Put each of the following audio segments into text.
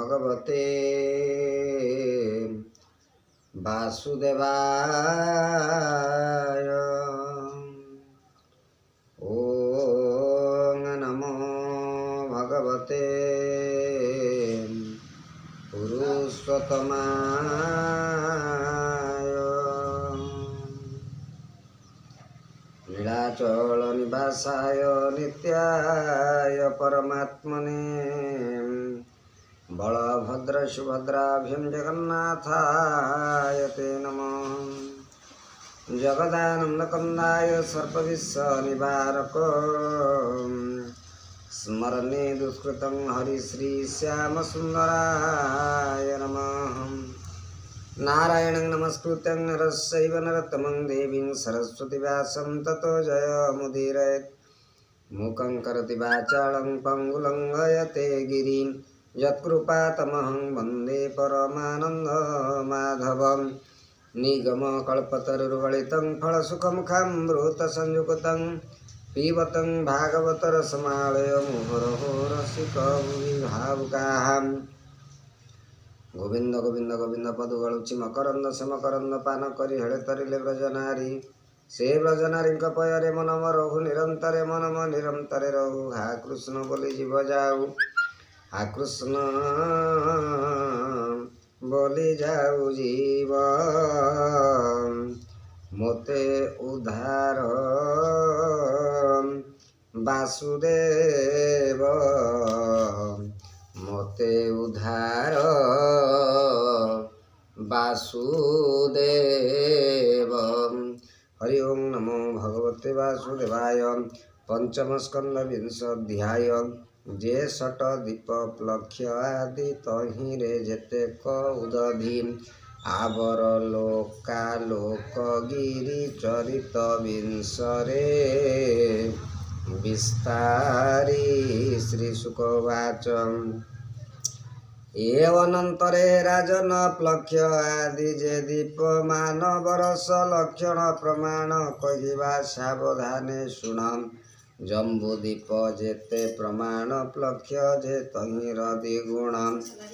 भगवते वासुदेवाय। ॐ नमो भगवते पुरुषोत्तमाय। नीलाचल निवासाय नित्याय परमात्मने बलभद्र सुभद्राभ्यां जगन्नाथाय ते नमः। जगदानन्दकन्दाय सर्पविश्वनिवारक स्मरणे दुष्कृतं हरिश्रीश्यामसुन्दराय नमः। नारायणं नमस्कृत्य नरस्यैव नरोत्तमं देवीं सरस्वती व्यासं ततो जयमुदीरयेत्। मूकं करोति वाचालं पङ्गुलं लयते गिरिं यत्कृपातमहं वन्दे परमानन्दमाधवं। निगमकल्पतरुर्गलितं फलसुखमुखामृतसंयुक्तं पिबतं भागवतरसमालय मुहुरहो रसिको भावुकाः। गोविंद गोविंद गोविंद पदुगलुचि मकरंद से मकरंद पान करी हेले तरिले ब्रजनारी से ब्रजनारी पୟରେ मनम रहु निरंतरे मनम निरंतरे रहु। हा कृष्ण बोली जीव जाऊ हा कृष्ण बोली जाऊ जीव मोते उद्धार वासुदेव मोते उद्धार वासुदेव। हरि ओं नमो भगवते वासुदेवाय। पंचम स्कंद विंश अध्याय। जे षट दीप प्लक्ष्य आदि तहिरे जेतेक उदधि आवर लोकालोक गिरि चरित विंशरे विस्तारी। श्रीशुकवाच एवनंतरे राजन प्लक्ष्य आदि जे दीप मान बरस लक्षण प्रमाण कहिबा सावधाने शुणम। जम्बुदीप जेते प्रमाण प्लक्ष्य जे तहिर द्विगुण।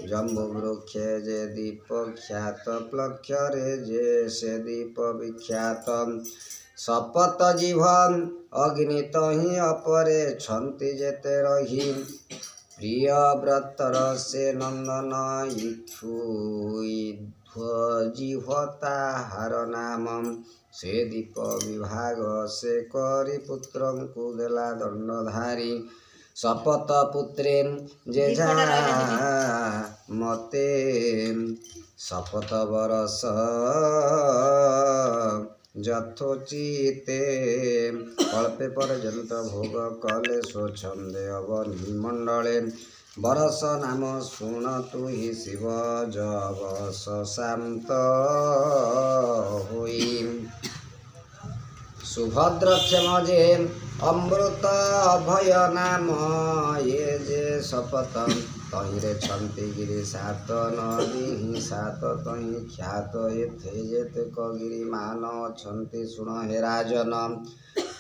जम्बु वृक्षे जे दीप ख्यात प्लक्ष्य रे जे से दीप विख्यात। सपत जीवन अग्नि तहि अपरे छन्ति जेते रही। प्रिय व्रतर से नंदन इक्षुध्वजिह्वता हर नाम। से दीप विभाग से करी पुत्रं को देला दंडधारी। शपथ पुत्रे जेझा मते शपथ बरस यथोचिते कल्पे पर्यंत भोग कले स्वच्छंदे अवनि मंडले। बरस नाम शुण तु हि शिव जवस शांत हुई। सुभद्रक्षम जे अमृत अभय नाम ये जे शपथ तहिरे छन्ति गिरि सात नदी सात तहि ख्यात। एथे जेते कगिरि मान छन्ति शुण हे राजन।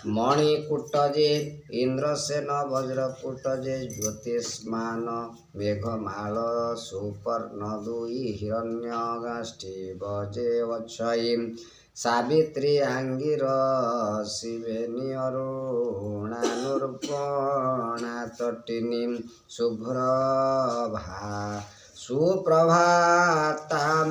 मणिकूट जे इंद्रसेन वज्रकूट जे ज्योतिष्मान मेघमाल सुपर्ण दुई हिरण्यगाष्ठीव जे वक्षयी। सावित्री आंगिर शिवेनी अरुणानुर्पणा तटिनी। सुप्रभातां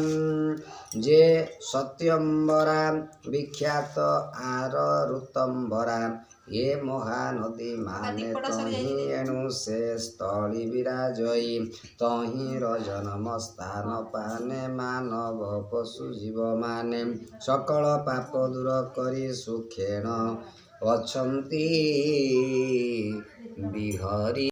जे सत्यम्बरा विख्यात आर ऋतंबरा। ये महानदी माने तहि एणु से स्थली विराजई। तहि रजनम स्थान पाने मानव पशु जीव माने। सकल पाप दूर करी सुखेण अछंती बिहरी।